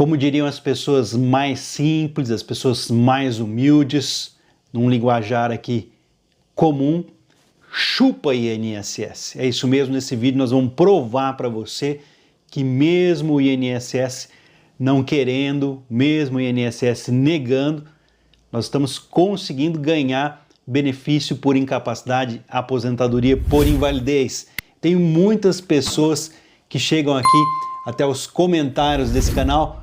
Como diriam as pessoas mais simples, as pessoas mais humildes, num linguajar aqui comum, chupa INSS. É isso mesmo, nesse vídeo nós vamos provar para você que mesmo o INSS não querendo, mesmo o INSS negando, nós estamos conseguindo ganhar benefício por incapacidade, aposentadoria por invalidez. Tem muitas pessoas que chegam aqui até os comentários desse canal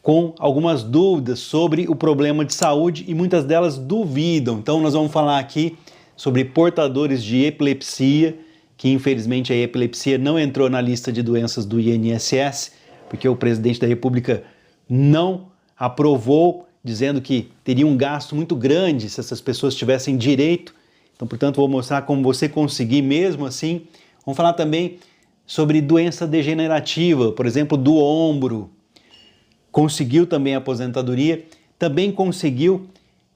com algumas dúvidas sobre o problema de saúde e muitas delas duvidam. Então nós vamos falar aqui sobre portadores de epilepsia, que infelizmente a epilepsia não entrou na lista de doenças do INSS, porque o presidente da República não aprovou, dizendo que teria um gasto muito grande se essas pessoas tivessem direito. Então, portanto, vou mostrar como você conseguir mesmo assim. Vamos falar também sobre doença degenerativa, por exemplo, do ombro. Conseguiu também a aposentadoria, também conseguiu,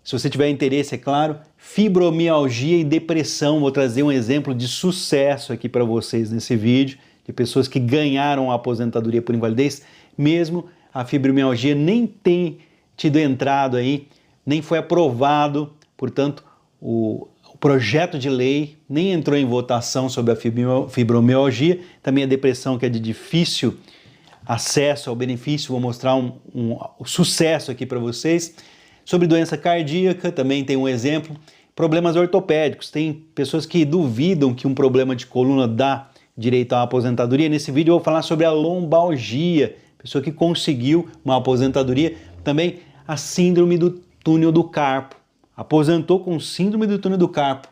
se você tiver interesse, é claro, fibromialgia e depressão. Vou trazer um exemplo de sucesso aqui para vocês nesse vídeo, de pessoas que ganharam a aposentadoria por invalidez, mesmo a fibromialgia nem tem tido entrado aí, nem foi aprovado, portanto, o projeto de lei nem entrou em votação sobre a fibromialgia, também a depressão, que é de difícil acesso ao benefício. Vou mostrar um sucesso aqui para vocês. Sobre doença cardíaca, também tem um exemplo. Problemas ortopédicos, tem pessoas que duvidam que um problema de coluna dá direito à aposentadoria. Nesse vídeo eu vou falar sobre a lombalgia, pessoa que conseguiu uma aposentadoria. Também a síndrome do túnel do carpo, aposentou com síndrome do túnel do carpo.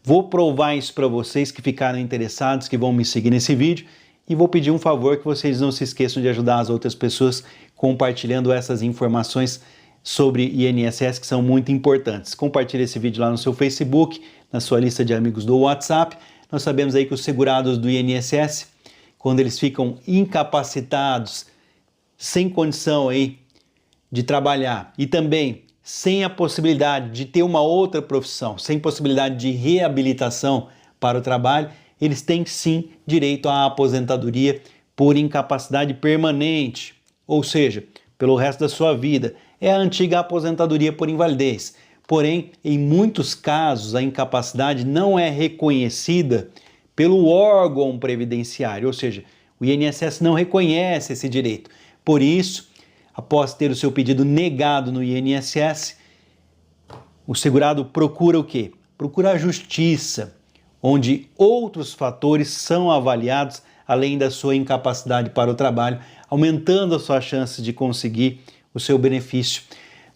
Vou provar isso para vocês que ficaram interessados, que vão me seguir nesse vídeo. E vou pedir um favor, que vocês não se esqueçam de ajudar as outras pessoas compartilhando essas informações sobre INSS, que são muito importantes. Compartilhe esse vídeo lá no seu Facebook, na sua lista de amigos do WhatsApp. Nós sabemos aí que os segurados do INSS, quando eles ficam incapacitados, sem condição aí de trabalhar e também sem a possibilidade de ter uma outra profissão, sem possibilidade de reabilitação para o trabalho, eles têm sim direito à aposentadoria por incapacidade permanente, ou seja, pelo resto da sua vida. É a antiga aposentadoria por invalidez. Porém, em muitos casos, a incapacidade não é reconhecida pelo órgão previdenciário, ou seja, o INSS não reconhece esse direito. Por isso, após ter o seu pedido negado no INSS, o segurado procura o quê? Procura a justiça, onde outros fatores são avaliados além da sua incapacidade para o trabalho, aumentando as suas chances de conseguir o seu benefício.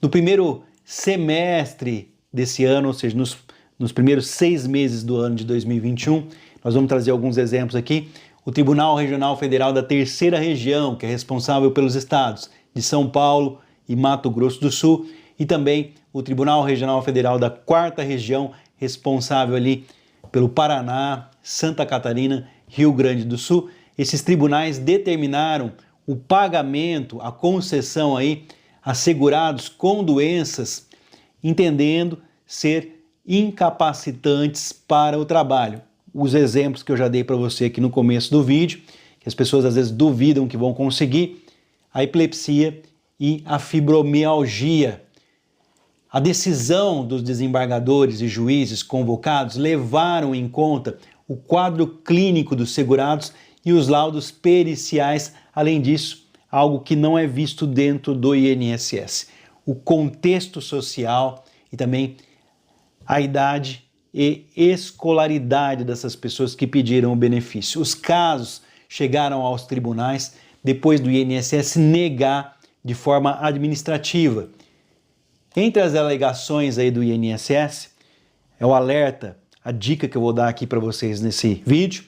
No primeiro semestre desse ano, ou seja, nos primeiros 6 meses do ano de 2021, nós vamos trazer alguns exemplos aqui. O Tribunal Regional Federal da Terceira Região, que é responsável pelos estados de São Paulo e Mato Grosso do Sul, e também o Tribunal Regional Federal da Quarta Região, responsável ali pelo Paraná, Santa Catarina, Rio Grande do Sul. Esses tribunais determinaram o pagamento, a concessão aí a segurados com doenças, entendendo ser incapacitantes para o trabalho. Os exemplos que eu já dei para você aqui no começo do vídeo, que as pessoas às vezes duvidam que vão conseguir, a epilepsia e a fibromialgia. A decisão dos desembargadores e juízes convocados levaram em conta o quadro clínico dos segurados e os laudos periciais. Além disso, algo que não é visto dentro do INSS, o contexto social e também a idade e escolaridade dessas pessoas que pediram o benefício. Os casos chegaram aos tribunais depois do INSS negar de forma administrativa. Entre as alegações aí do INSS, é o alerta, a dica que eu vou dar aqui para vocês nesse vídeo,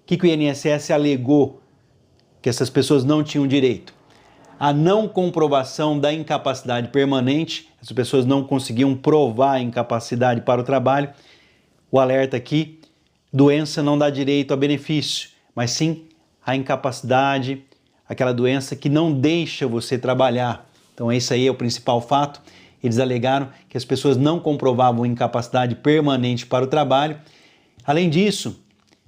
que o INSS alegou que essas pessoas não tinham direito. A não comprovação da incapacidade permanente, as pessoas não conseguiam provar a incapacidade para o trabalho. O alerta aqui, doença não dá direito a benefício, mas sim a incapacidade, aquela doença que não deixa você trabalhar. Então esse aí é o principal fato. Eles alegaram que as pessoas não comprovavam incapacidade permanente para o trabalho. Além disso,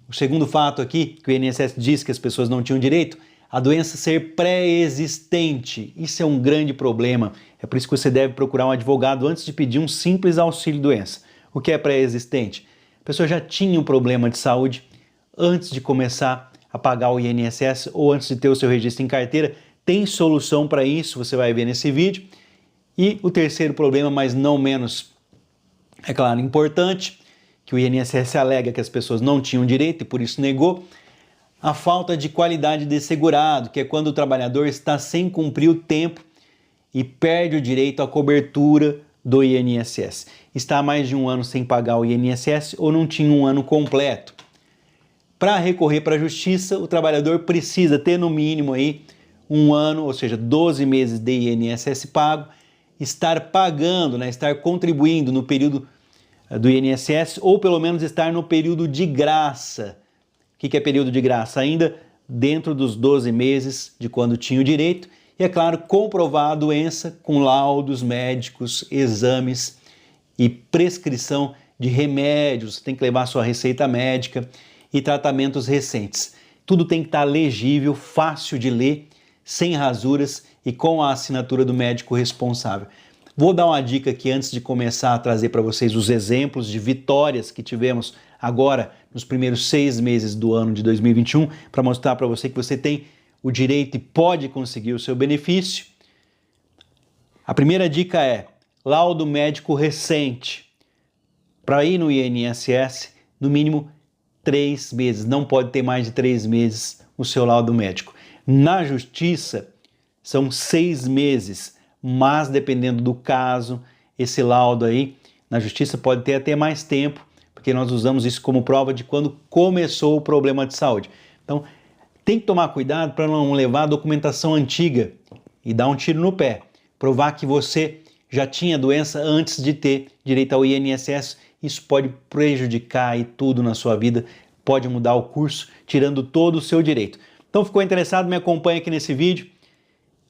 o segundo fato aqui, que o INSS diz que as pessoas não tinham direito, a doença ser pré-existente. Isso é um grande problema. É por isso que você deve procurar um advogado antes de pedir um simples auxílio-doença. O que é pré-existente? A pessoa já tinha um problema de saúde antes de começar a pagar o INSS ou antes de ter o seu registro em carteira. Tem solução para isso, você vai ver nesse vídeo. E o terceiro problema, mas não menos, é claro, importante, que o INSS alega que as pessoas não tinham direito e por isso negou, a falta de qualidade de segurado, que é quando o trabalhador está sem cumprir o tempo e perde o direito à cobertura do INSS. Está há mais de um ano sem pagar o INSS ou não tinha um ano completo. Para recorrer para a justiça, o trabalhador precisa ter no mínimo aí um ano, ou seja, 12 meses de INSS pago, estar pagando, estar contribuindo no período do INSS ou pelo menos estar no período de graça. O que é período de graça? Ainda dentro dos 12 meses de quando tinha o direito e, é claro, comprovar a doença com laudos médicos, exames e prescrição de remédios. Tem que levar sua receita médica e tratamentos recentes. Tudo tem que estar legível, fácil de ler, sem rasuras e com a assinatura do médico responsável. Vou dar uma dica aqui antes de começar a trazer para vocês os exemplos de vitórias que tivemos agora nos primeiros 6 meses do ano de 2021, para mostrar para você que você tem o direito e pode conseguir o seu benefício. A primeira dica é laudo médico recente. Para ir no INSS, no mínimo 3 meses, não pode ter mais de 3 meses o seu laudo médico. Na justiça, são 6 meses, mas dependendo do caso, esse laudo aí, na justiça pode ter até mais tempo, porque nós usamos isso como prova de quando começou o problema de saúde. Então, tem que tomar cuidado para não levar a documentação antiga e dar um tiro no pé. Provar que você já tinha doença antes de ter direito ao INSS, isso pode prejudicar aí tudo na sua vida, pode mudar o curso, tirando todo o seu direito. Então, ficou interessado? Me acompanha aqui nesse vídeo.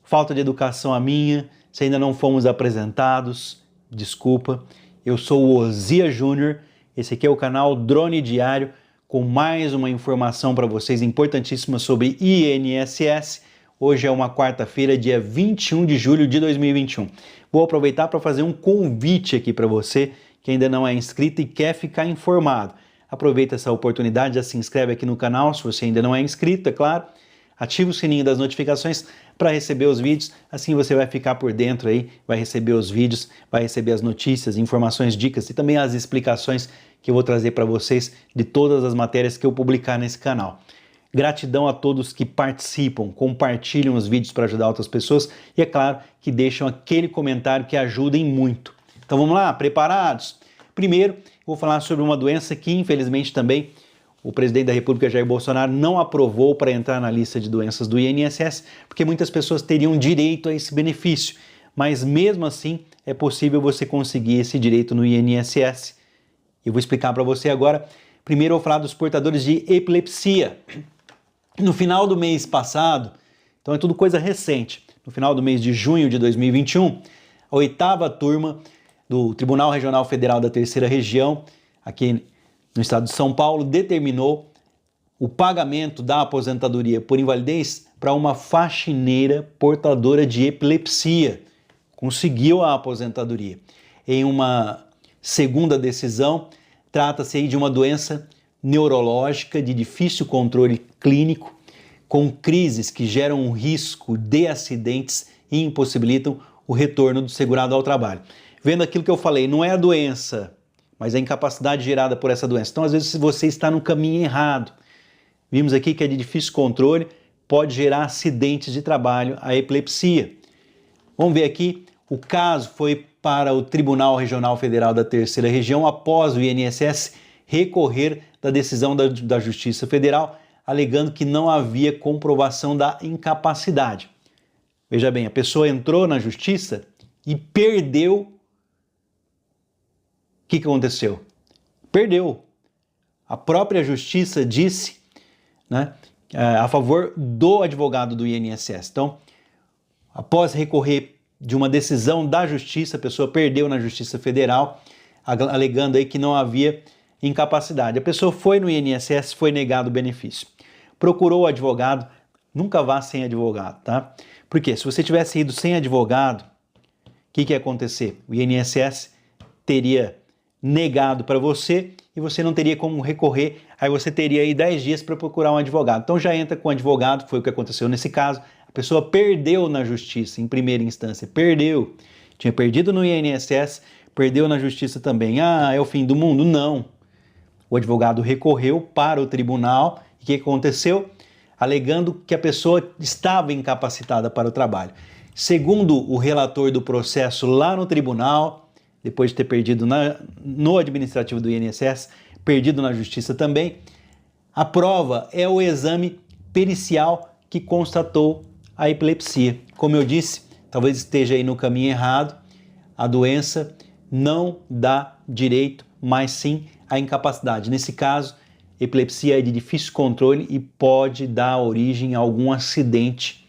Falta de educação a minha, se ainda não fomos apresentados, desculpa. Eu sou o Ozia Júnior, esse aqui é o canal Drone Diário, com mais uma informação para vocês importantíssima sobre INSS. Hoje é uma quarta-feira, dia 21 de julho de 2021. Vou aproveitar para fazer um convite aqui para você que ainda não é inscrito e quer ficar informado. Aproveita essa oportunidade, já se inscreve aqui no canal, se você ainda não é inscrito, é claro. Ativa o sininho das notificações para receber os vídeos, assim você vai ficar por dentro aí, vai receber os vídeos, vai receber as notícias, informações, dicas e também as explicações que eu vou trazer para vocês de todas as matérias que eu publicar nesse canal. Gratidão a todos que participam, compartilham os vídeos para ajudar outras pessoas e, é claro, que deixam aquele comentário que ajudem muito. Então vamos lá, preparados? Primeiro, vou falar sobre uma doença que infelizmente também o presidente da República, Jair Bolsonaro, não aprovou para entrar na lista de doenças do INSS, porque muitas pessoas teriam direito a esse benefício. Mas mesmo assim, é possível você conseguir esse direito no INSS. Eu vou explicar para você agora. Primeiro eu vou falar dos portadores de epilepsia. No final do mês passado, então é tudo coisa recente, no final do mês de junho de 2021, a 8ª turma do Tribunal Regional Federal da Terceira Região, aqui no estado de São Paulo, determinou o pagamento da aposentadoria por invalidez para uma faxineira portadora de epilepsia. Conseguiu a aposentadoria. Em uma segunda decisão, trata-se aí de uma doença neurológica de difícil controle clínico, com crises que geram um risco de acidentes e impossibilitam o retorno do segurado ao trabalho. Vendo aquilo que eu falei, não é a doença, mas a incapacidade gerada por essa doença. Então, às vezes, você está no caminho errado. Vimos aqui que é de difícil controle, pode gerar acidentes de trabalho, a epilepsia. Vamos ver aqui, o caso foi para o Tribunal Regional Federal da Terceira Região, após o INSS recorrer da decisão da Justiça Federal, alegando que não havia comprovação da incapacidade. Veja bem, a pessoa entrou na Justiça e perdeu. O que aconteceu? Perdeu. A própria Justiça disse, a favor do advogado do INSS. Então, após recorrer de uma decisão da Justiça, a pessoa perdeu na Justiça Federal, alegando aí que não havia incapacidade. A pessoa foi no INSS, foi negado o benefício. Procurou o advogado, nunca vá sem advogado, tá? Porque se você tivesse ido sem advogado, o que ia acontecer? O INSS teria negado para você e você não teria como recorrer, aí você teria aí 10 dias para procurar um advogado. Então já entra com o advogado, foi o que aconteceu nesse caso. A pessoa perdeu na justiça em primeira instância, perdeu. Tinha perdido no INSS, perdeu na justiça também. Ah, é o fim do mundo? Não. O advogado recorreu para o tribunal e o que aconteceu? Alegando que a pessoa estava incapacitada para o trabalho. Segundo o relator do processo lá no tribunal, depois de ter perdido no administrativo do INSS, perdido na justiça também, a prova é o exame pericial que constatou a epilepsia. Como eu disse, talvez esteja aí no caminho errado, a doença não dá direito, mas sim a incapacidade. Nesse caso, epilepsia é de difícil controle e pode dar origem a algum acidente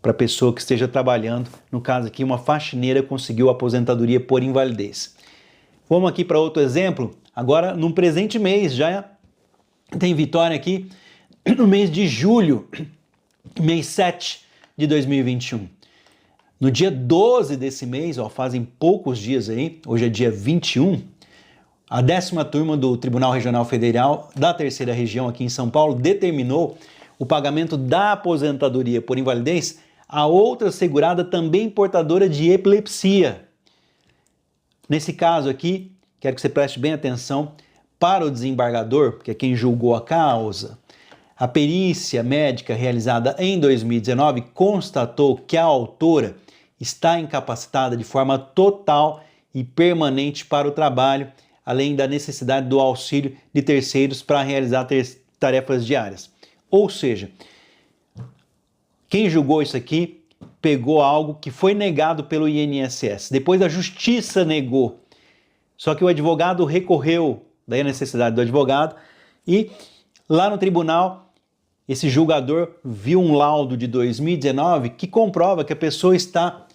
para a pessoa que esteja trabalhando. No caso aqui, uma faxineira conseguiu aposentadoria por invalidez. Vamos aqui para outro exemplo. Agora, no presente mês, já tem vitória aqui no mês de julho, mês 7 de 2021. No dia 12 desse mês, ó, fazem poucos dias aí, hoje é dia 21, a 10ª turma do Tribunal Regional Federal da Terceira Região aqui em São Paulo determinou o pagamento da aposentadoria por invalidez a outra segurada também portadora de epilepsia. Nesse caso aqui, quero que você preste bem atenção para o desembargador, que é quem julgou a causa. A perícia médica realizada em 2019 constatou que a autora está incapacitada de forma total e permanente para o trabalho, além da necessidade do auxílio de terceiros para realizar tarefas diárias. Ou seja, quem julgou isso aqui pegou algo que foi negado pelo INSS. Depois a justiça negou. Só que o advogado recorreu, daí a necessidade do advogado, e lá no tribunal, esse julgador viu um laudo de 2019 que comprova que a pessoa está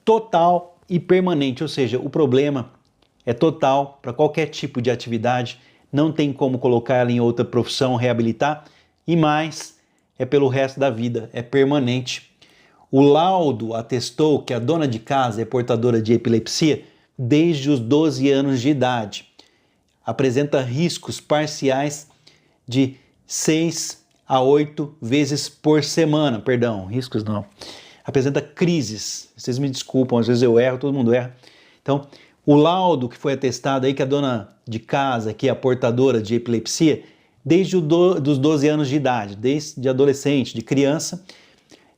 total e permanente, ou seja, o problema é total para qualquer tipo de atividade, não tem como colocar ela em outra profissão, reabilitar, e mais, é pelo resto da vida, é permanente. O laudo atestou que a dona de casa é portadora de epilepsia desde os 12 anos de idade. Apresenta riscos parciais de 6 a 8 vezes por semana, riscos não. Apresenta crises, vocês me desculpam, às vezes eu erro, todo mundo erra. Então, o laudo que foi atestado aí que a dona de casa, que é a portadora de epilepsia, desde os 12 anos de idade, desde adolescente, de criança,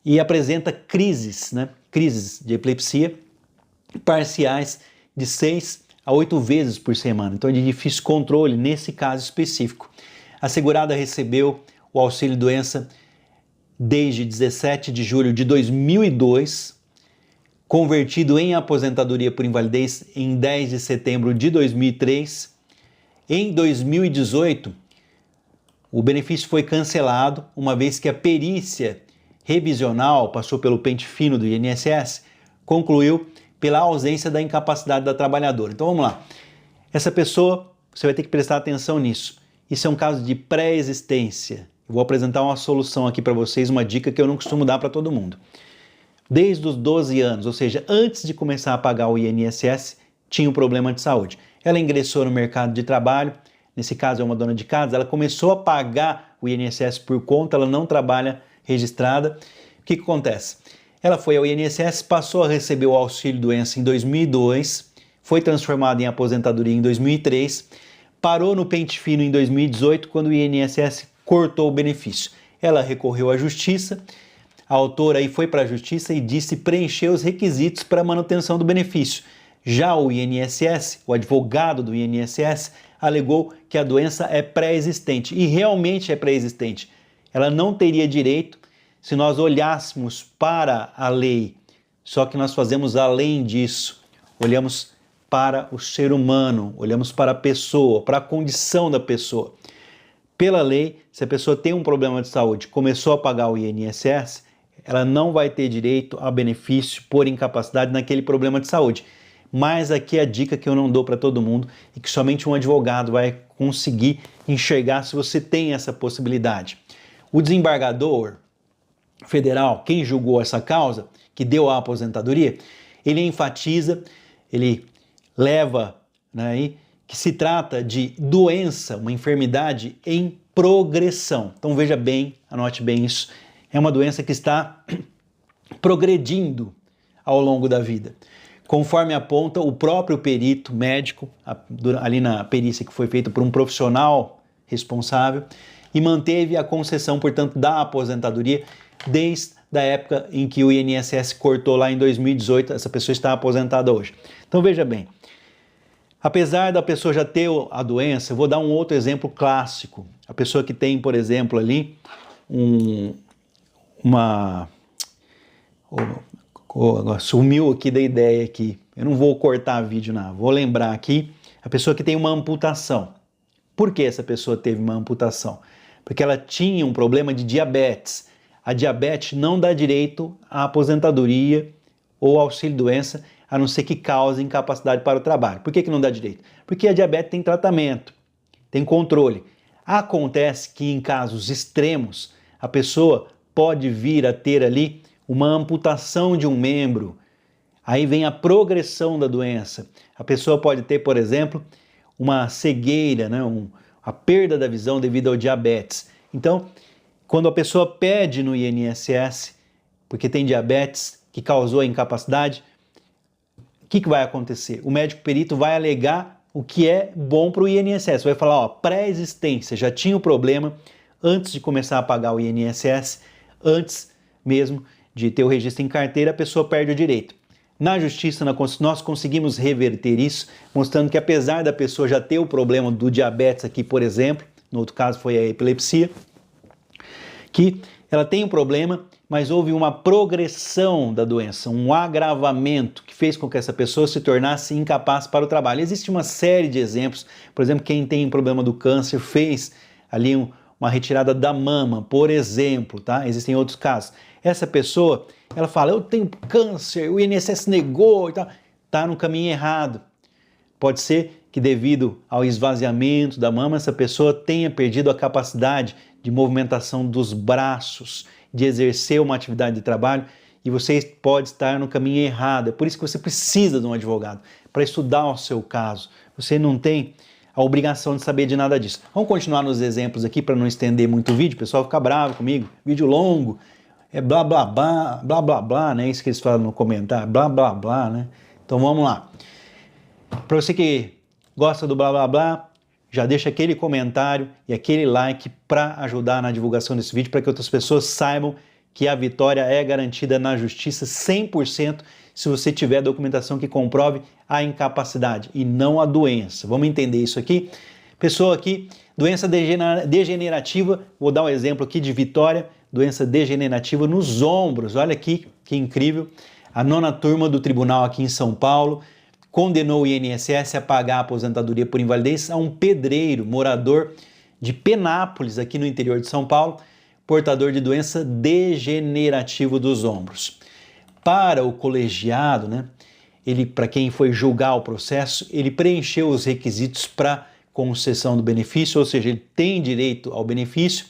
e apresenta crises, crises de epilepsia parciais de 6 a 8 vezes por semana. Então é de difícil controle nesse caso específico. A segurada recebeu o auxílio-doença desde 17 de julho de 2002, convertido em aposentadoria por invalidez em 10 de setembro de 2003. Em 2018, o benefício foi cancelado, uma vez que a perícia revisional passou pelo pente fino do INSS, concluiu pela ausência da incapacidade da trabalhadora. Então vamos lá. Essa pessoa, você vai ter que prestar atenção nisso. Isso é um caso de pré-existência. Eu vou apresentar uma solução aqui para vocês, uma dica que eu não costumo dar para todo mundo. Desde os 12 anos, ou seja, antes de começar a pagar o INSS, tinha um problema de saúde. Ela ingressou no mercado de trabalho, nesse caso é uma dona de casa, ela começou a pagar o INSS por conta, ela não trabalha registrada. O que acontece? Ela foi ao INSS, passou a receber o auxílio-doença em 2002, foi transformada em aposentadoria em 2003, parou no pente fino em 2018, quando o INSS cortou o benefício. Ela recorreu à justiça, a autora aí foi para a justiça e disse preencher os requisitos para a manutenção do benefício. Já o INSS, o advogado do INSS, alegou que a doença é pré-existente, e realmente é pré-existente. Ela não teria direito se nós olhássemos para a lei, só que nós fazemos além disso, olhamos para o ser humano, olhamos para a pessoa, para a condição da pessoa. Pela lei, se a pessoa tem um problema de saúde, começou a pagar o INSS, ela não vai ter direito a benefício por incapacidade naquele problema de saúde. Mas aqui é a dica que eu não dou para todo mundo e que somente um advogado vai conseguir enxergar se você tem essa possibilidade. O desembargador, Federal, quem julgou essa causa, que deu a aposentadoria, ele enfatiza, ele leva, né, que se trata de doença, uma enfermidade em progressão. Então veja bem, anote bem isso, é uma doença que está progredindo ao longo da vida. Conforme aponta o próprio perito médico, ali na perícia que foi feita por um profissional responsável, e manteve a concessão, portanto, da aposentadoria desde a época em que o INSS cortou lá em 2018, essa pessoa está aposentada hoje. Então veja bem, apesar da pessoa já ter a doença, eu vou dar um outro exemplo clássico. A pessoa que tem, por exemplo, ali sumiu aqui da ideia aqui. Eu não vou cortar vídeo, não. Vou lembrar aqui, a pessoa que tem uma amputação. Por que essa pessoa teve uma amputação? Porque ela tinha um problema de diabetes. A diabetes não dá direito à aposentadoria ou auxílio-doença, a não ser que cause incapacidade para o trabalho. Por que não dá direito? Porque a diabetes tem tratamento, tem controle. Acontece que em casos extremos, a pessoa pode vir a ter ali uma amputação de um membro. Aí vem a progressão da doença. A pessoa pode ter, por exemplo, uma cegueira, né? A perda da visão devido ao diabetes. Então, quando a pessoa pede no INSS, porque tem diabetes que causou a incapacidade, o que vai acontecer? O médico perito vai alegar o que é bom para o INSS. Vai falar, ó, pré-existência, já tinha o problema antes de começar a pagar o INSS, antes mesmo de ter o registro em carteira, a pessoa perde o direito. Na justiça, nós conseguimos reverter isso, mostrando que apesar da pessoa já ter o problema do diabetes aqui, por exemplo, no outro caso foi a epilepsia, que ela tem um problema, mas houve uma progressão da doença, um agravamento que fez com que essa pessoa se tornasse incapaz para o trabalho. Existe uma série de exemplos, por exemplo, quem tem problema do câncer fez ali uma retirada da mama, por exemplo, tá? Existem outros casos. Essa pessoa, ela fala, eu tenho câncer, o INSS negou e tal, tá no caminho errado. Pode ser que devido ao esvaziamento da mama, essa pessoa tenha perdido a capacidade de movimentação dos braços, de exercer uma atividade de trabalho, e você pode estar no caminho errado. É por isso que você precisa de um advogado, para estudar o seu caso. Você não tem a obrigação de saber de nada disso. Vamos continuar nos exemplos aqui para não estender muito o vídeo, o pessoal fica bravo comigo, vídeo longo, é blá blá blá, blá blá blá, né? Isso que eles falam no comentário, blá blá blá, né? Então vamos lá. Para você que gosta do blá blá blá, já deixa aquele comentário e aquele like para ajudar na divulgação desse vídeo, para que outras pessoas saibam que a vitória é garantida na justiça 100% se você tiver a documentação que comprove a incapacidade e não a doença. Vamos entender isso aqui? Pessoa aqui, doença degenerativa, vou dar um exemplo aqui de Vitória, doença degenerativa nos ombros. Olha aqui que incrível. A 9ª turma do tribunal aqui em São Paulo condenou o INSS a pagar a aposentadoria por invalidez a um pedreiro, morador de Penápolis, aqui no interior de São Paulo, portador de doença degenerativa dos ombros. Para o colegiado, né, para quem foi julgar o processo, ele preencheu os requisitos para concessão do benefício, ou seja, ele tem direito ao benefício.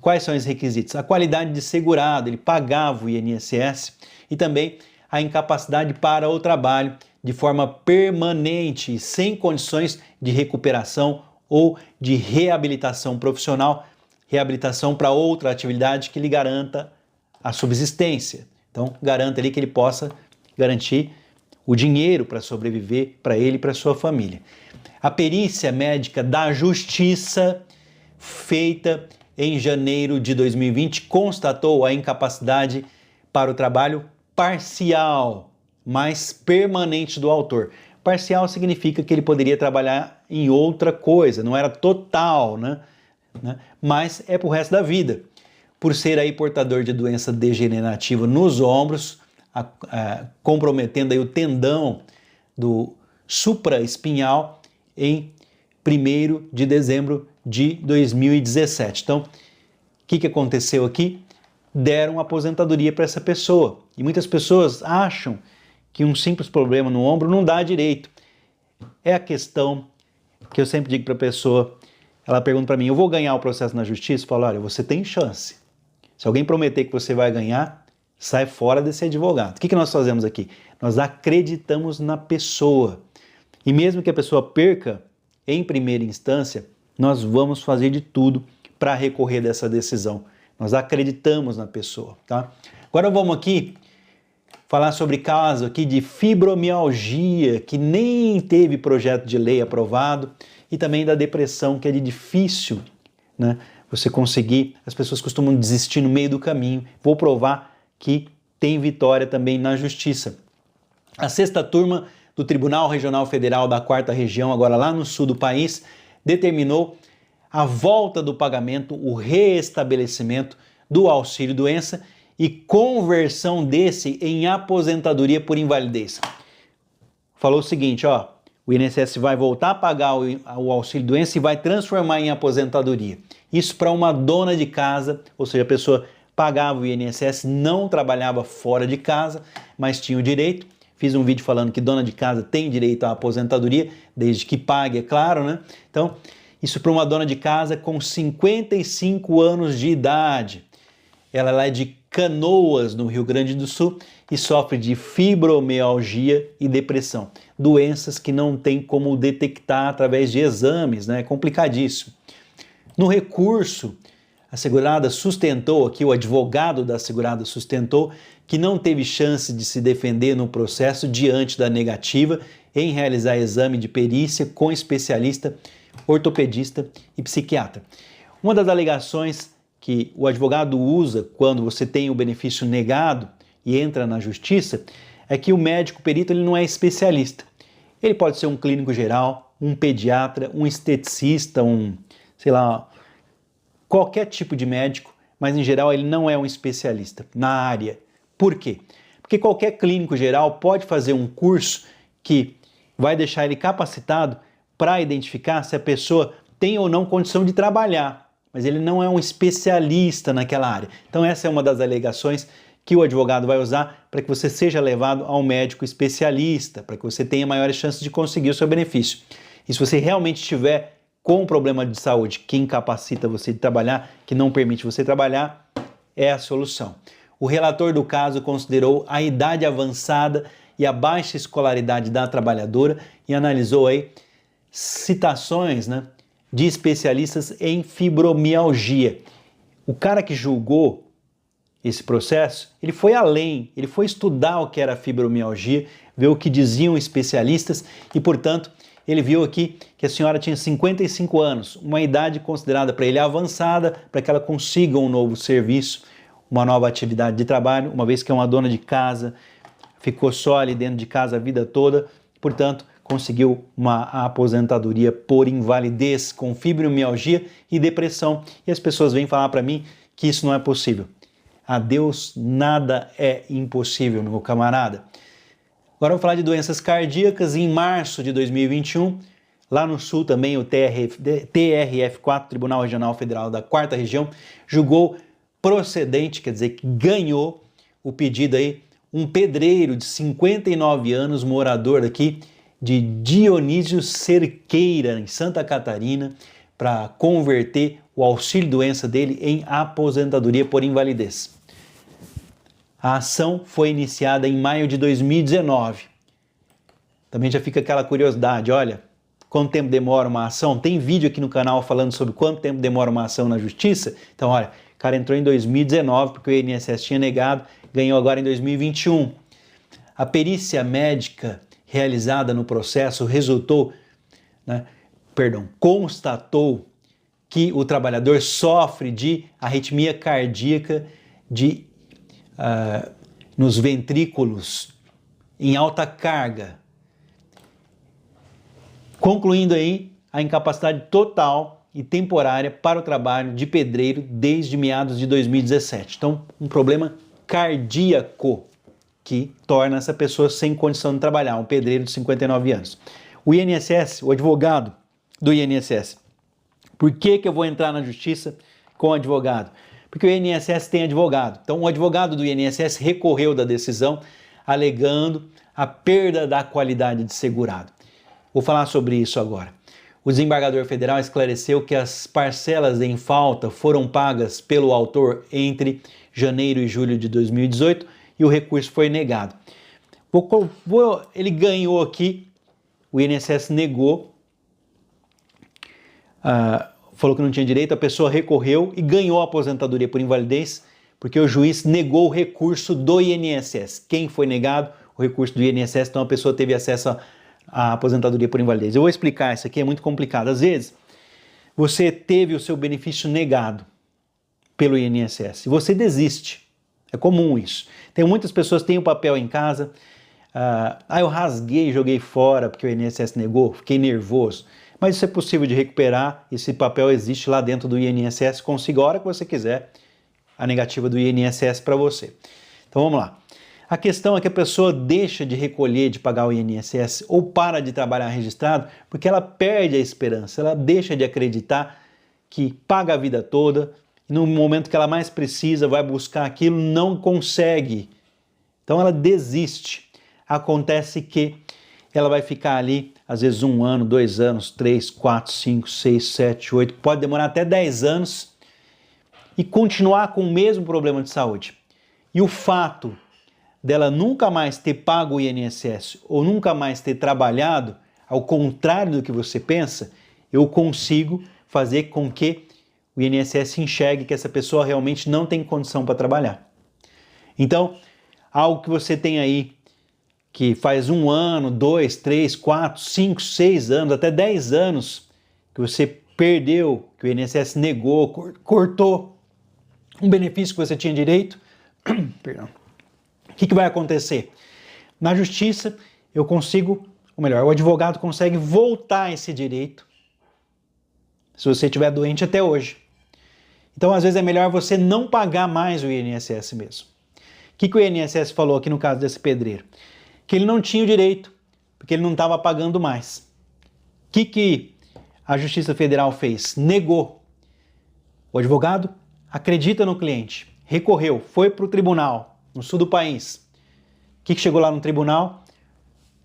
Quais são os requisitos? A qualidade de segurado, ele pagava o INSS, e também a incapacidade para o trabalho de forma permanente, sem condições de recuperação ou de reabilitação profissional, reabilitação para outra atividade que lhe garanta a subsistência. Então, garanta ali que ele possa garantir o dinheiro para sobreviver para ele e para sua família. A perícia médica da Justiça, feita em janeiro de 2020, constatou a incapacidade para o trabalho parcial, mas permanente do autor. Parcial significa que ele poderia trabalhar em outra coisa, não era total, né? Mas é para o resto da vida. Por ser aí portador de doença degenerativa nos ombros, comprometendo aí o tendão do supraespinhal em 1º de dezembro de 2017. Então, o que aconteceu aqui? Deram aposentadoria para essa pessoa. E muitas pessoas acham que um simples problema no ombro não dá direito. É a questão que eu sempre digo para a pessoa, ela pergunta para mim, eu vou ganhar o processo na justiça? Eu falo, olha, você tem chance. Se alguém prometer que você vai ganhar, sai fora desse advogado. O que nós fazemos aqui? Nós acreditamos na pessoa. E mesmo que a pessoa perca em primeira instância, nós vamos fazer de tudo para recorrer dessa decisão. Nós acreditamos na pessoa, tá? Agora vamos aqui falar sobre caso aqui de fibromialgia, que nem teve projeto de lei aprovado, e também da depressão, que é de difícil, né, você conseguir. As pessoas costumam desistir no meio do caminho. Vou provar que tem vitória também na justiça. A 6ª turma do Tribunal Regional Federal da 4ª Região, agora lá no sul do país, determinou a volta do pagamento, o reestabelecimento do auxílio-doença e conversão desse em aposentadoria por invalidez. Falou o seguinte, ó, o INSS vai voltar a pagar o auxílio-doença e vai transformar em aposentadoria. Isso para uma dona de casa, ou seja, a pessoa pagava o INSS, não trabalhava fora de casa, mas tinha o direito. Fiz um vídeo falando que dona de casa tem direito à aposentadoria, desde que pague, é claro, né? Então, isso para uma dona de casa com 55 anos de idade. Ela é de Canoas, no Rio Grande do Sul, e sofre de fibromialgia e depressão. Doenças que não tem como detectar através de exames, né? É complicadíssimo. No recurso, a segurada sustentou, aqui o advogado da segurada sustentou, que não teve chance de se defender no processo diante da negativa em realizar exame de perícia com especialista, ortopedista e psiquiatra. Uma das alegações que o advogado usa quando você tem o benefício negado e entra na justiça é que o médico perito ele não é especialista. Ele pode ser um clínico geral, um pediatra, um esteticista, sei lá, qualquer tipo de médico, mas em geral ele não é um especialista na área. Por quê? Porque qualquer clínico geral pode fazer um curso que vai deixar ele capacitado para identificar se a pessoa tem ou não condição de trabalhar, mas ele não é um especialista naquela área. Então essa é uma das alegações que o advogado vai usar para que você seja levado ao médico especialista, para que você tenha maiores chances de conseguir o seu benefício. E se você realmente estiver com um problema de saúde que incapacita você de trabalhar, que não permite você trabalhar, é a solução. O relator do caso considerou a idade avançada e a baixa escolaridade da trabalhadora e analisou aí citações, né, de especialistas em fibromialgia. O cara que julgou esse processo, ele foi além, ele foi estudar o que era fibromialgia, ver o que diziam especialistas e, portanto, ele viu aqui que a senhora tinha 55 anos, uma idade considerada para ele avançada, para que ela consiga um novo serviço, uma nova atividade de trabalho, uma vez que é uma dona de casa, ficou só ali dentro de casa a vida toda, portanto, conseguiu uma aposentadoria por invalidez com fibromialgia e depressão. E as pessoas vêm falar para mim que isso não é possível. A Deus nada é impossível, meu camarada. Agora vamos falar de doenças cardíacas. Em março de 2021, lá no Sul também o TRF4, Tribunal Regional Federal da 4ª Região, julgou procedente, quer dizer, que ganhou o pedido aí, um pedreiro de 59 anos, morador aqui de Dionísio Cerqueira, em Santa Catarina, para converter o auxílio-doença dele em aposentadoria por invalidez. A ação foi iniciada em maio de 2019. Também já fica aquela curiosidade, olha, quanto tempo demora uma ação? Tem vídeo aqui no canal falando sobre quanto tempo demora uma ação na justiça. Então, olha, o cara entrou em 2019 porque o INSS tinha negado, ganhou agora em 2021. A perícia médica realizada no processo constatou que o trabalhador sofre de arritmia cardíaca nos ventrículos em alta carga, concluindo aí a incapacidade total e temporária para o trabalho de pedreiro desde meados de 2017. Então, um problema cardíaco que torna essa pessoa sem condição de trabalhar, um pedreiro de 59 anos. O INSS, o advogado do INSS, por que eu vou entrar na justiça com o advogado? Porque o INSS tem advogado. Então, o advogado do INSS recorreu da decisão, alegando a perda da qualidade de segurado. Vou falar sobre isso agora. O desembargador federal esclareceu que as parcelas em falta foram pagas pelo autor entre janeiro e julho de 2018 e o recurso foi negado. Ele ganhou aqui, o INSS negou, falou que não tinha direito, a pessoa recorreu e ganhou a aposentadoria por invalidez, porque o juiz negou o recurso do INSS. Quem foi negado? O recurso do INSS, então a pessoa teve acesso à aposentadoria por invalidez. Eu vou explicar, isso aqui é muito complicado. Às vezes, você teve o seu benefício negado pelo INSS e você desiste. É comum isso. Tem muitas pessoas que têm o papel em casa, eu rasguei e joguei fora porque o INSS negou, fiquei nervoso. Mas isso é possível de recuperar, esse papel existe lá dentro do INSS, consiga a hora que você quiser a negativa do INSS para você. Então vamos lá. A questão é que a pessoa deixa de recolher, de pagar o INSS ou para de trabalhar registrado porque ela perde a esperança, ela deixa de acreditar que paga a vida toda e no momento que ela mais precisa vai buscar aquilo, não consegue. Então ela desiste. Acontece que ela vai ficar ali, às vezes 1 ano, 2 anos, 3, 4, 5, 6, 7, 8, pode demorar até 10 anos e continuar com o mesmo problema de saúde. E o fato dela nunca mais ter pago o INSS ou nunca mais ter trabalhado, ao contrário do que você pensa, eu consigo fazer com que o INSS enxergue que essa pessoa realmente não tem condição para trabalhar. Então, algo que você tem aí que faz 1 ano, 2, 3, 4, 5, 6 anos, até 10 anos que você perdeu, que o INSS negou, cortou um benefício que você tinha direito, perdão. O que vai acontecer? Na justiça, eu consigo, ou melhor, o advogado consegue voltar esse direito se você estiver doente até hoje. Então, às vezes, é melhor você não pagar mais o INSS mesmo. O que o INSS falou aqui no caso desse pedreiro? Que ele não tinha o direito, porque ele não estava pagando mais. O que a Justiça Federal fez? Negou. O advogado acredita no cliente, recorreu, foi para o tribunal, no sul do país. O que chegou lá no tribunal?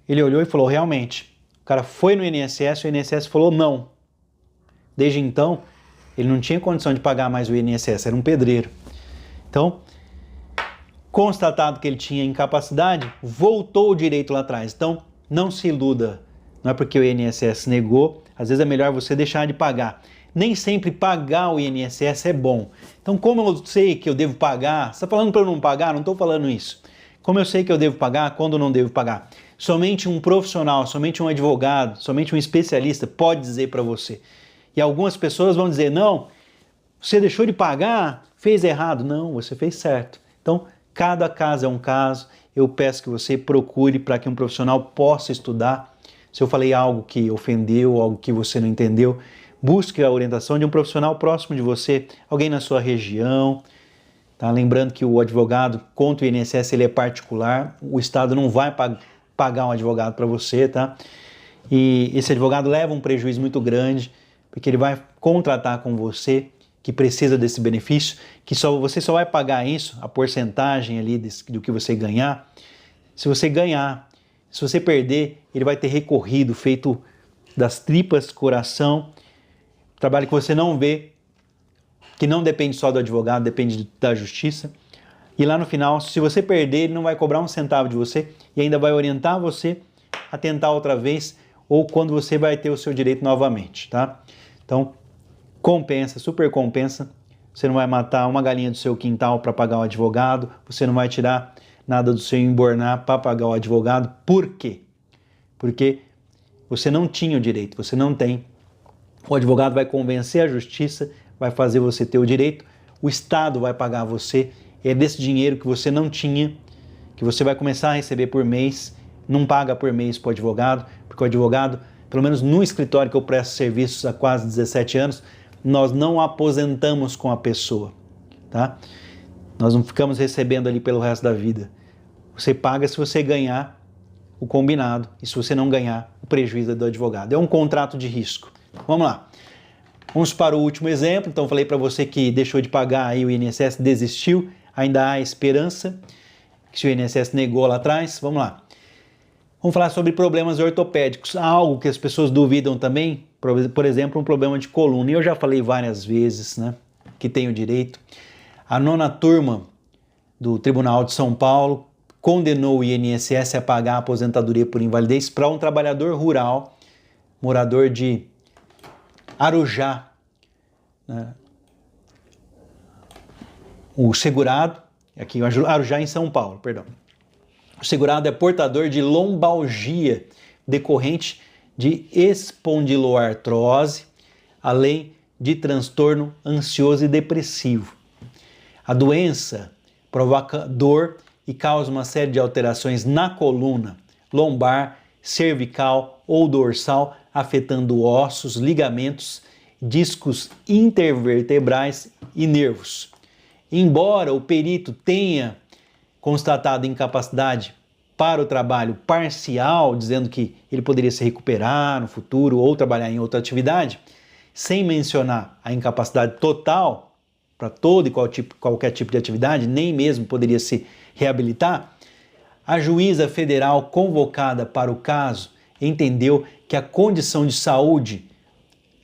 Ele olhou e falou, realmente, o cara foi no INSS, o INSS falou não. Desde então, ele não tinha condição de pagar mais o INSS, era um pedreiro. Então, constatado que ele tinha incapacidade, voltou o direito lá atrás. Então, não se iluda. Não é porque o INSS negou, às vezes é melhor você deixar de pagar. Nem sempre pagar o INSS é bom. Então, como eu sei que eu devo pagar, você está falando para eu não pagar? Não estou falando isso. Como eu sei que eu devo pagar, quando não devo pagar? Somente um profissional, somente um advogado, somente um especialista pode dizer para você. E algumas pessoas vão dizer, não, você deixou de pagar, fez errado. Não, você fez certo. Então, cada caso é um caso, eu peço que você procure para que um profissional possa estudar. Se eu falei algo que ofendeu, algo que você não entendeu, busque a orientação de um profissional próximo de você, alguém na sua região. Tá? Lembrando que o advogado contra o INSS ele é particular, o Estado não vai pagar um advogado para você, tá? E esse advogado leva um prejuízo muito grande, porque ele vai contratar com você que precisa desse benefício, que você só vai pagar isso, a porcentagem ali do que você ganhar, se você ganhar. Se você perder, ele vai ter recorrido, feito das tripas coração, trabalho que você não vê, que não depende só do advogado, depende da justiça. E lá no final, se você perder, ele não vai cobrar um centavo de você e ainda vai orientar você a tentar outra vez ou quando você vai ter o seu direito novamente, tá? Então, compensa, super compensa. Você não vai matar uma galinha do seu quintal para pagar o advogado, você não vai tirar nada do seu embornar para pagar o advogado. Por quê? Porque você não tinha o direito, você não tem. O advogado vai convencer a justiça, vai fazer você ter o direito, o Estado vai pagar você, é desse dinheiro que você não tinha, que você vai começar a receber por mês, não paga por mês para o advogado, porque o advogado, pelo menos no escritório que eu presto serviços há quase 17 anos, nós não aposentamos com a pessoa, tá? Nós não ficamos recebendo ali pelo resto da vida. Você paga se você ganhar o combinado e se você não ganhar, o prejuízo é do advogado. É um contrato de risco. Vamos lá. Vamos para o último exemplo. Então, eu falei para você que deixou de pagar aí o INSS, desistiu, ainda há esperança, que se o INSS negou lá atrás. Vamos lá. Vamos falar sobre problemas ortopédicos, algo que as pessoas duvidam também, por exemplo, um problema de coluna. E eu já falei várias vezes, né, que tenho direito. A 9ª turma do Tribunal de São Paulo condenou o INSS a pagar a aposentadoria por invalidez para um trabalhador rural, morador de Arujá, né? O segurado, aqui Arujá em São Paulo, perdão. O segurado é portador de lombalgia decorrente de espondiloartrose, além de transtorno ansioso e depressivo. A doença provoca dor e causa uma série de alterações na coluna, lombar, cervical ou dorsal, afetando ossos, ligamentos, discos intervertebrais e nervos. Embora o perito tenha constatado incapacidade para o trabalho parcial, dizendo que ele poderia se recuperar no futuro ou trabalhar em outra atividade, sem mencionar a incapacidade total para todo e qualquer tipo de atividade, nem mesmo poderia se reabilitar, a juíza federal convocada para o caso entendeu que a condição de saúde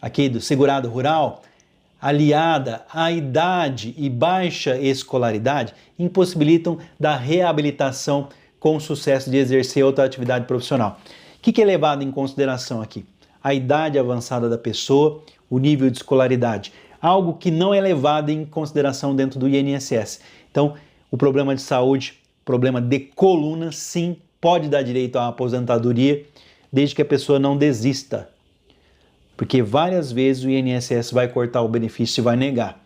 aqui do segurado rural, aliada à idade e baixa escolaridade, impossibilitam da reabilitação com sucesso de exercer outra atividade profissional. O que é levado em consideração aqui? A idade avançada da pessoa, o nível de escolaridade, algo que não é levado em consideração dentro do INSS. Então, o problema de saúde, problema de coluna, sim, pode dar direito à aposentadoria, desde que a pessoa não desista. Porque várias vezes o INSS vai cortar o benefício e vai negar.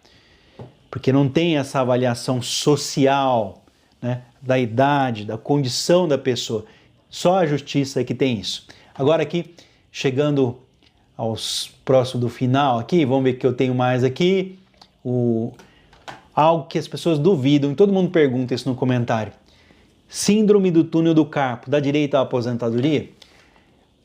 Porque não tem essa avaliação social, né, da idade, da condição da pessoa. Só a justiça é que tem isso. Agora aqui, chegando aos próximos do final aqui, vamos ver o que eu tenho mais aqui. Algo que as pessoas duvidam, e todo mundo pergunta isso no comentário. Síndrome do túnel do carpo, dá direito à aposentadoria?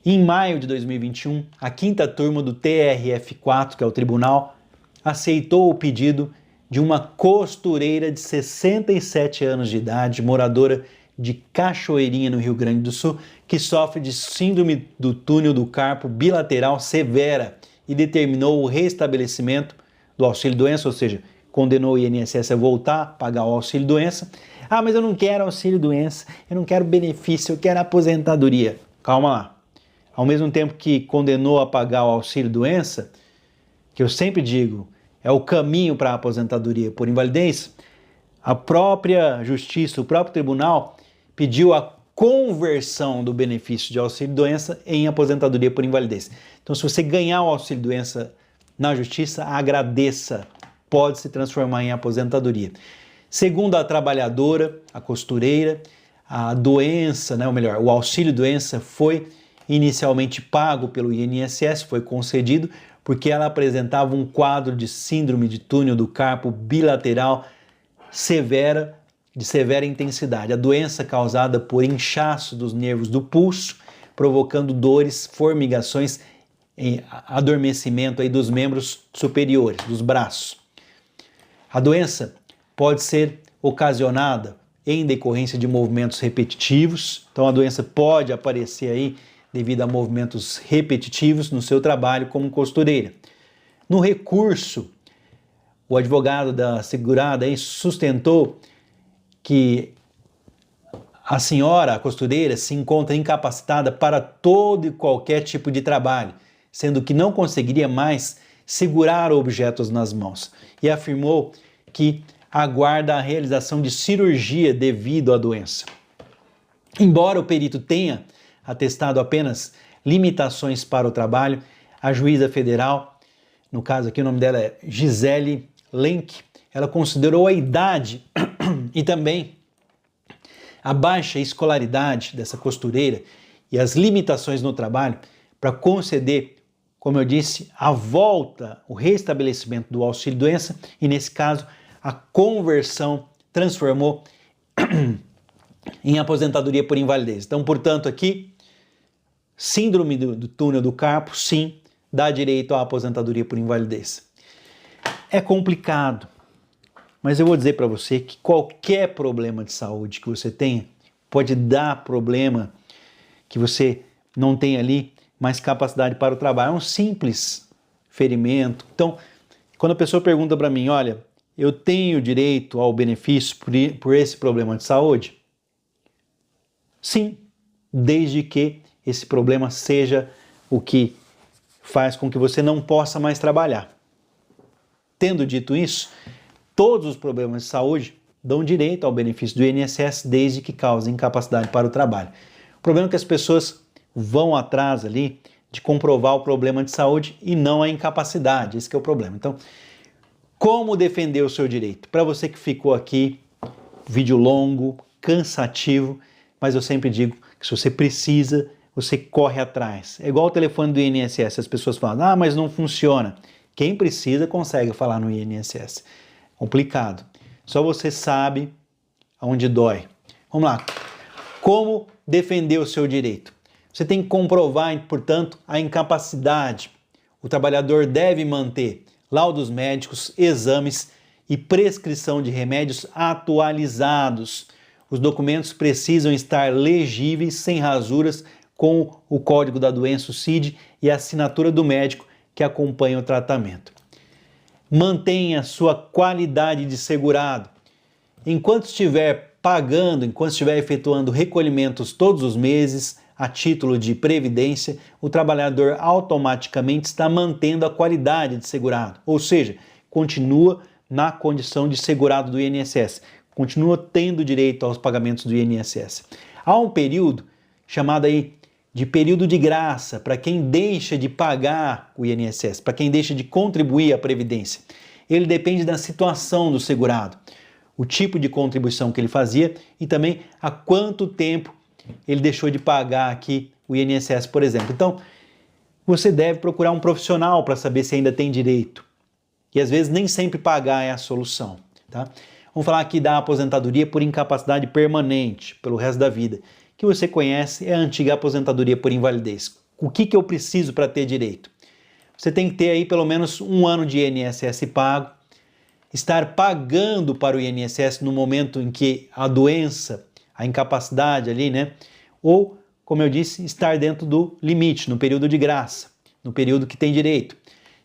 Em maio de 2021, a 5ª turma do TRF4, que é o tribunal, aceitou o pedido de uma costureira de 67 anos de idade, moradora de Cachoeirinha, no Rio Grande do Sul, que sofre de síndrome do túnel do carpo bilateral severa e determinou o restabelecimento do auxílio-doença, ou seja, condenou o INSS a voltar a pagar o auxílio-doença. Ah, mas eu não quero auxílio-doença, eu não quero benefício, eu quero aposentadoria. Calma lá. Ao mesmo tempo que condenou a pagar o auxílio-doença, que eu sempre digo, é o caminho para a aposentadoria por invalidez, a própria justiça, o próprio tribunal, pediu a conversão do benefício de auxílio-doença em aposentadoria por invalidez. Então, se você ganhar o auxílio-doença na justiça, agradeça, pode se transformar em aposentadoria. Segundo a trabalhadora, a costureira, a doença, né, ou melhor, o auxílio-doença foi inicialmente pago pelo INSS, foi concedido porque ela apresentava um quadro de síndrome de túnel do carpo bilateral de severa intensidade. A doença causada por inchaço dos nervos do pulso, provocando dores, formigações e adormecimento aí dos membros superiores, dos braços. A doença pode ser ocasionada em decorrência de movimentos repetitivos, então a doença pode aparecer aí devido a movimentos repetitivos no seu trabalho como costureira. No recurso, o advogado da segurada aí sustentou que a senhora, a costureira, se encontra incapacitada para todo e qualquer tipo de trabalho, sendo que não conseguiria mais segurar objetos nas mãos, e afirmou que aguarda a realização de cirurgia devido à doença. Embora o perito tenha atestado apenas limitações para o trabalho, a juíza federal, no caso aqui o nome dela é Gisele Lenk, ela considerou a idade e também a baixa escolaridade dessa costureira e as limitações no trabalho para conceder, como eu disse, a volta, o restabelecimento do auxílio-doença e, nesse caso, a conversão transformou em aposentadoria por invalidez. Então, portanto, aqui, síndrome do túnel do carpo, sim, dá direito à aposentadoria por invalidez. É complicado, mas eu vou dizer para você que qualquer problema de saúde que você tenha pode dar problema que você não tem ali mais capacidade para o trabalho. É um simples ferimento. Então, quando a pessoa pergunta para mim, olha, eu tenho direito ao benefício por esse problema de saúde? Sim, desde que esse problema seja o que faz com que você não possa mais trabalhar. Tendo dito isso, todos os problemas de saúde dão direito ao benefício do INSS desde que causem incapacidade para o trabalho. O problema é que as pessoas vão atrás ali de comprovar o problema de saúde e não a incapacidade, esse que é o problema. Então, como defender o seu direito? Para você que ficou aqui, vídeo longo, cansativo, mas eu sempre digo que se você precisa, você corre atrás. É igual o telefone do INSS, as pessoas falam, ah, mas não funciona. Quem precisa consegue falar no INSS. Complicado. Só você sabe aonde dói. Vamos lá. Como defender o seu direito? Você tem que comprovar, portanto, a incapacidade. O trabalhador deve manter laudos médicos, exames e prescrição de remédios atualizados. Os documentos precisam estar legíveis, sem rasuras, com o código da doença, o CID, e a assinatura do médico que acompanha o tratamento. Mantenha sua qualidade de segurado. Enquanto estiver pagando, enquanto estiver efetuando recolhimentos todos os meses, a título de previdência, o trabalhador automaticamente está mantendo a qualidade de segurado, ou seja, continua na condição de segurado do INSS, continua tendo direito aos pagamentos do INSS. Há um período chamado aí de período de graça para quem deixa de pagar o INSS, para quem deixa de contribuir à previdência. Ele depende da situação do segurado, o tipo de contribuição que ele fazia e também há quanto tempo ele deixou de pagar aqui o INSS, por exemplo. Então, você deve procurar um profissional para saber se ainda tem direito. E às vezes nem sempre pagar é a solução, tá? Vamos falar aqui da aposentadoria por incapacidade permanente, pelo resto da vida. O que você conhece é a antiga aposentadoria por invalidez. O que eu preciso para ter direito? Você tem que ter aí pelo menos 1 ano de INSS pago, estar pagando para o INSS no momento em que a doença, a incapacidade ali, né? Ou, como eu disse, estar dentro do limite, no período de graça, no período que tem direito.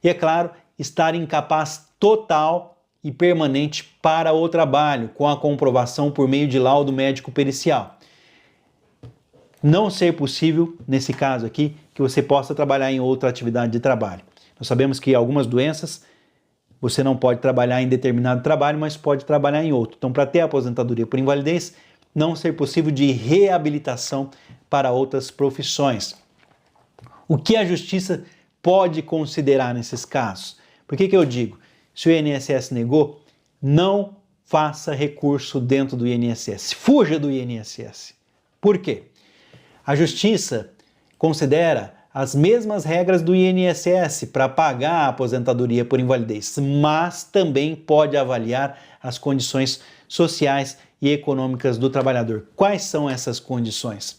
E, é claro, estar incapaz total e permanente para o trabalho, com a comprovação por meio de laudo médico pericial. Não ser possível, nesse caso aqui, que você possa trabalhar em outra atividade de trabalho. Nós sabemos que algumas doenças você não pode trabalhar em determinado trabalho, mas pode trabalhar em outro. Então, para ter a aposentadoria por invalidez, não ser possível de reabilitação para outras profissões. O que a justiça pode considerar nesses casos? Por que eu digo? Se o INSS negou, não faça recurso dentro do INSS. Fuja do INSS. Por quê? A justiça considera as mesmas regras do INSS para pagar a aposentadoria por invalidez, mas também pode avaliar as condições sociais e econômicas do trabalhador. Quais são essas condições?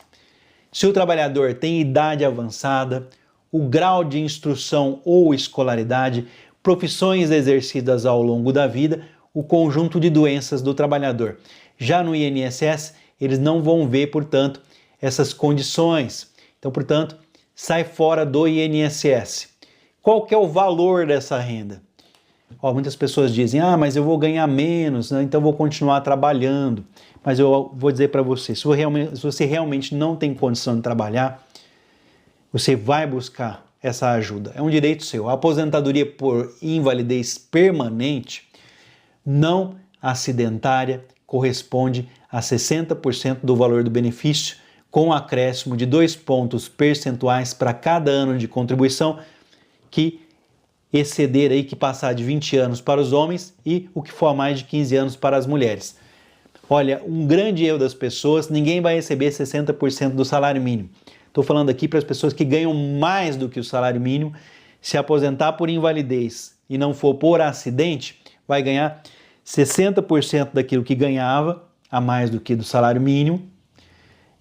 Se o trabalhador tem idade avançada, o grau de instrução ou escolaridade, profissões exercidas ao longo da vida, o conjunto de doenças do trabalhador. Já no INSS, eles não vão ver, portanto, essas condições. Então, portanto, sai fora do INSS. Qual que é o valor dessa renda? Muitas pessoas dizem, mas eu vou ganhar menos, né? Então vou continuar trabalhando. Mas eu vou dizer para você, se você realmente não tem condição de trabalhar, você vai buscar essa ajuda. É um direito seu. A aposentadoria por invalidez permanente, não acidentária, corresponde a 60% do valor do benefício, com um acréscimo de 2 pontos percentuais para cada ano de contribuição, que exceder aí, que passar de 20 anos para os homens e o que for mais de 15 anos para as mulheres. Olha, um grande erro das pessoas, ninguém vai receber 60% do salário mínimo. Estou falando aqui para as pessoas que ganham mais do que o salário mínimo, se aposentar por invalidez e não for por acidente, vai ganhar 60% daquilo que ganhava, a mais do que do salário mínimo,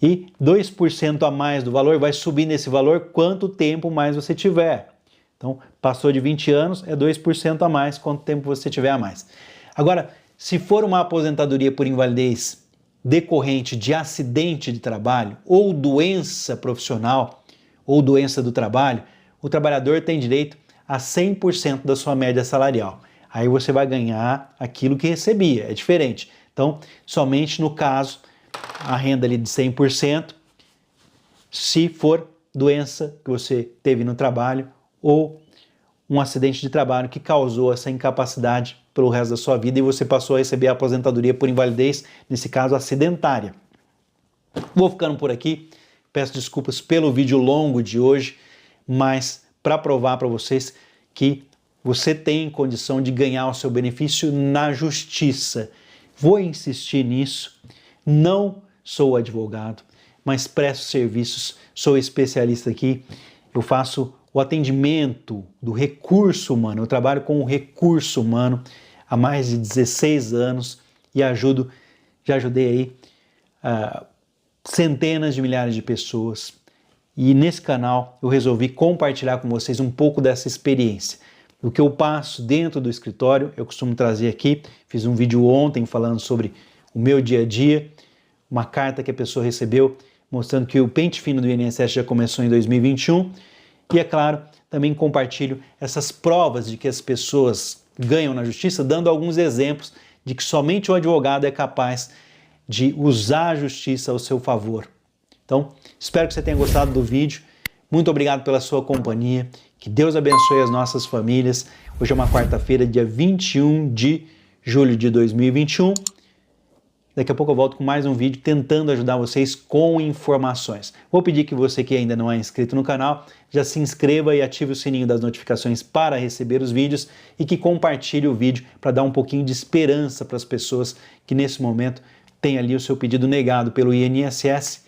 e 2% a mais do valor vai subir nesse valor quanto tempo mais você tiver. Então, passou de 20 anos, é 2% a mais quanto tempo você tiver a mais. Agora, se for uma aposentadoria por invalidez decorrente de acidente de trabalho ou doença profissional ou doença do trabalho, o trabalhador tem direito a 100% da sua média salarial. Aí você vai ganhar aquilo que recebia, é diferente. Então, somente no caso, a renda ali de 100%, se for doença que você teve no trabalho ou um acidente de trabalho que causou essa incapacidade pelo resto da sua vida e você passou a receber a aposentadoria por invalidez, nesse caso acidentária. Vou ficando por aqui, peço desculpas pelo vídeo longo de hoje, mas para provar para vocês que você tem condição de ganhar o seu benefício na justiça. Vou insistir nisso, não sou advogado, mas presto serviços, sou especialista aqui, eu faço o atendimento do recurso humano, eu trabalho com o recurso humano há mais de 16 anos e já ajudei aí centenas de milhares de pessoas. E nesse canal eu resolvi compartilhar com vocês um pouco dessa experiência. O que eu passo dentro do escritório, eu costumo trazer aqui, fiz um vídeo ontem falando sobre o meu dia a dia, uma carta que a pessoa recebeu mostrando que o pente fino do INSS já começou em 2021 e, é claro, também compartilho essas provas de que as pessoas ganham na justiça, dando alguns exemplos de que somente o advogado é capaz de usar a justiça ao seu favor. Então, espero que você tenha gostado do vídeo. Muito obrigado pela sua companhia. Que Deus abençoe as nossas famílias. Hoje é uma quarta-feira, dia 21 de julho de 2021. Daqui a pouco eu volto com mais um vídeo tentando ajudar vocês com informações. Vou pedir que você que ainda não é inscrito no canal, já se inscreva e ative o sininho das notificações para receber os vídeos e que compartilhe o vídeo para dar um pouquinho de esperança para as pessoas que nesse momento têm ali o seu pedido negado pelo INSS.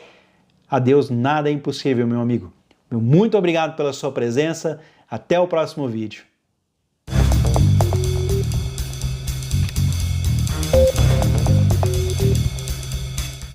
A Deus nada é impossível, meu amigo. Muito obrigado pela sua presença. Até o próximo vídeo.